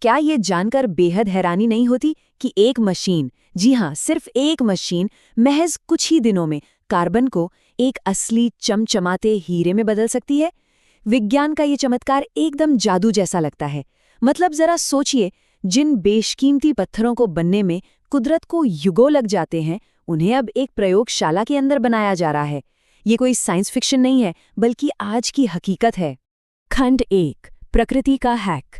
क्या ये जानकर बेहद हैरानी नहीं होती कि एक मशीन, जी हाँ, सिर्फ एक मशीन, महज कुछ ही दिनों में कार्बन को एक असली चमचमाते हीरे में बदल सकती है। विज्ञान का ये चमत्कार एकदम जादू जैसा लगता है। मतलब जरा सोचिए, जिन बेशकीमती पत्थरों को बनने में कुदरत को युगों लग जाते हैं, उन्हें अब एक प्रयोगशाला के अंदर बनाया जा रहा है। ये कोई साइंस फिक्शन नहीं है, बल्कि आज की हकीकत है। खंड 1, प्रकृति का हैक।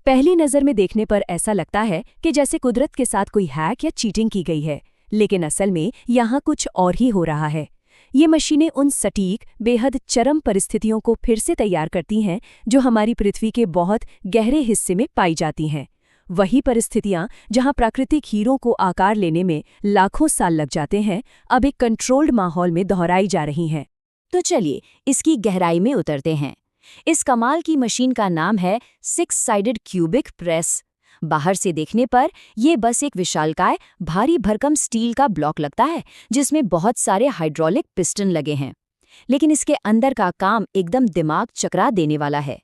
पहली नज़र में देखने पर ऐसा लगता है कि जैसे कुदरत के साथ कोई हैक या चीटिंग की गई है, लेकिन असल में यहाँ कुछ और ही हो रहा है। ये मशीनें उन सटीक, बेहद चरम परिस्थितियों को फिर से तैयार करती हैं जो हमारी पृथ्वी के बहुत गहरे हिस्से में पाई जाती हैं। वही परिस्थितियां जहां प्राकृतिक हीरों को आकार लेने में लाखों साल लग जाते हैं, अब एक कंट्रोल्ड माहौल में दोहराई जा रही हैं। तो चलिए इसकी गहराई में उतरते हैं। इस कमाल की मशीन का नाम है 6-साइडेड क्यूबिक प्रेस। बाहर से देखने पर यह बस एक विशालकाय, भारी भरकम स्टील का ब्लॉक लगता है जिसमें बहुत सारे हाइड्रोलिक पिस्टन लगे हैं। लेकिन इसके अंदर का काम एकदम दिमाग चकरा देने वाला है।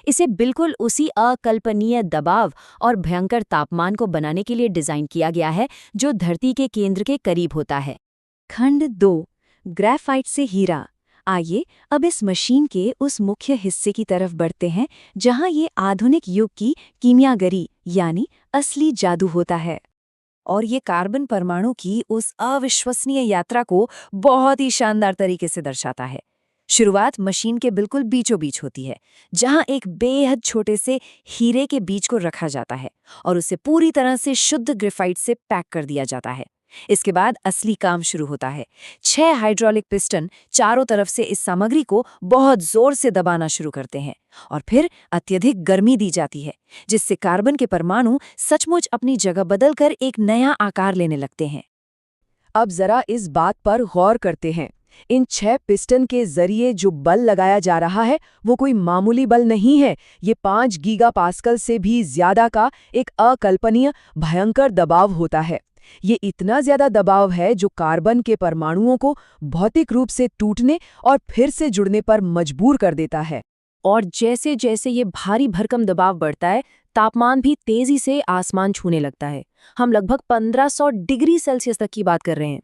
इसे बिल्कुल उसी अकल्पनीय दबाव और भयंकर तापमान को बनाने के लिए डिजाइन किया गया है जो धरती के केंद्र के करीब होता है। खंड 2, ग्रेफाइट से हीरा। आइए अब इस मशीन के उस मुख्य हिस्से की तरफ बढ़ते हैं जहां ये आधुनिक युग की कीमियागरी यानी असली जादू होता है। और ये कार्बन परमाणु की उस अविश्वसनीय यात्रा को बहुत ही शानदार तरीके से दर्शाता है। शुरुआत मशीन के बिल्कुल बीचों बीच होती है, जहां एक बेहद छोटे से हीरे के बीज को रखा जाता है और उसे पूरी तरह से शुद्ध ग्रेफाइट से पैक कर दिया जाता है। इसके बाद असली काम शुरू होता है। 6 हाइड्रोलिक पिस्टन चारों तरफ से इस सामग्री को बहुत जोर से दबाना शुरू करते हैं और फिर अत्यधिक गर्मी दी जाती है, जिससे कार्बन के परमाणु सचमुच अपनी जगह बदलकर एक नया आकार लेने लगते हैं। अब जरा इस बात पर गौर करते हैं। इन 6 पिस्टन के जरिए जो बल लगाया जा रहा है वो कोई मामूली बल नहीं है। ये 5 गीगापास्कल से भी ज्यादा का एक अकल्पनीय भयंकर दबाव होता है। ये इतना ज्यादा दबाव है जो कार्बन के परमाणुओं को भौतिक रूप से टूटने और फिर से जुड़ने पर मजबूर कर देता है। और जैसे जैसे ये भारी भरकम दबाव बढ़ता है, तापमान भी तेजी से आसमान छूने लगता है। हम लगभग 1500 डिग्री सेल्सियस तक की बात कर रहे हैं।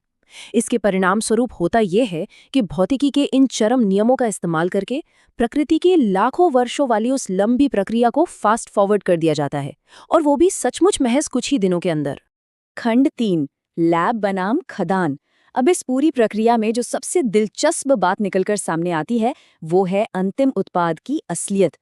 इसके परिणाम स्वरूप होता यह है कि भौतिकी के इन चरम नियमों का इस्तेमाल करके प्रकृति की लाखों वर्षों वाली उस लंबी प्रक्रिया को फास्ट फॉरवर्ड कर दिया जाता है, और वो भी सचमुच महज कुछ ही दिनों के अंदर। खंड 3, लैब बनाम खदान। अब इस पूरी प्रक्रिया में जो सबसे दिलचस्प बात निकलकर सामने आती है वो है अंतिम उत्पाद की असलियत।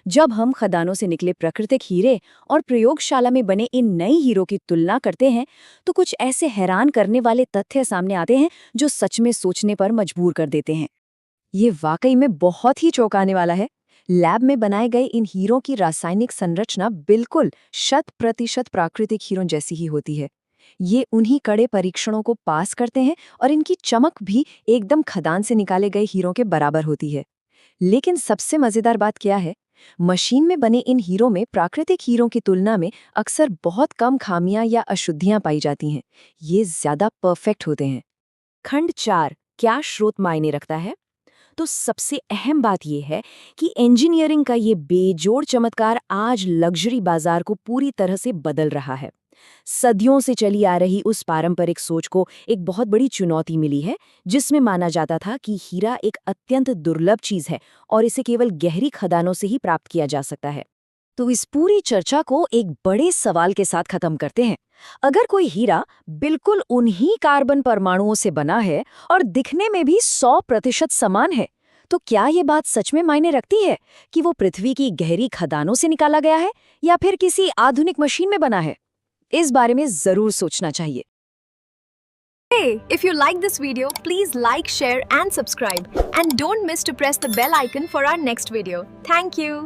जब हम खदानों से निकले प्राकृतिक हीरे और प्रयोगशाला में बने इन नए हीरों की तुलना करते हैं तो कुछ ऐसे हैरान करने वाले तथ्य सामने आते हैं जो सच में सोचने पर मजबूर कर देते हैं। ये वाकई में बहुत ही चौंकाने वाला है। लैब में बनाए गए इन हीरों की रासायनिक संरचना बिल्कुल 100% प्राकृतिक हीरों जैसी ही होती है। ये उन्हीं कड़े परीक्षणों को पास करते हैं और इनकी चमक भी एकदम खदान से निकाले गए हीरों के बराबर होती है। लेकिन सबसे मजेदार बात क्या है? मशीन में बने इन हीरों में प्राकृतिक हीरों की तुलना में अक्सर बहुत कम खामियां या अशुद्धियां पाई जाती हैं। ये ज्यादा परफेक्ट होते हैं। खंड 4, क्या स्रोत मायने रखता है? तो सबसे अहम बात यह है कि इंजीनियरिंग का ये बेजोड़ चमत्कार आज लग्जरी बाजार को पूरी तरह से बदल रहा है। सदियों से चली आ रही उस पारंपरिक सोच को एक बहुत बड़ी चुनौती मिली है, जिसमें माना जाता था कि हीरा एक अत्यंत दुर्लभ चीज है और इसे केवल गहरी खदानों से ही प्राप्त किया जा सकता है। तो इस पूरी चर्चा को एक बड़े सवाल के साथ खत्म करते हैं। अगर कोई हीरा बिल्कुल उन्हीं कार्बन परमाणुओं से बना है और दिखने में भी 100% समान है, तो क्या ये बात सच में मायने रखती है कि वो पृथ्वी की गहरी खदानों से निकाला गया है या फिर किसी आधुनिक मशीन में बना है? इस बारे में जरूर सोचना चाहिए। Hey, if you like this video, please like, share and subscribe. And don't miss to press the bell icon for our next video. Thank you.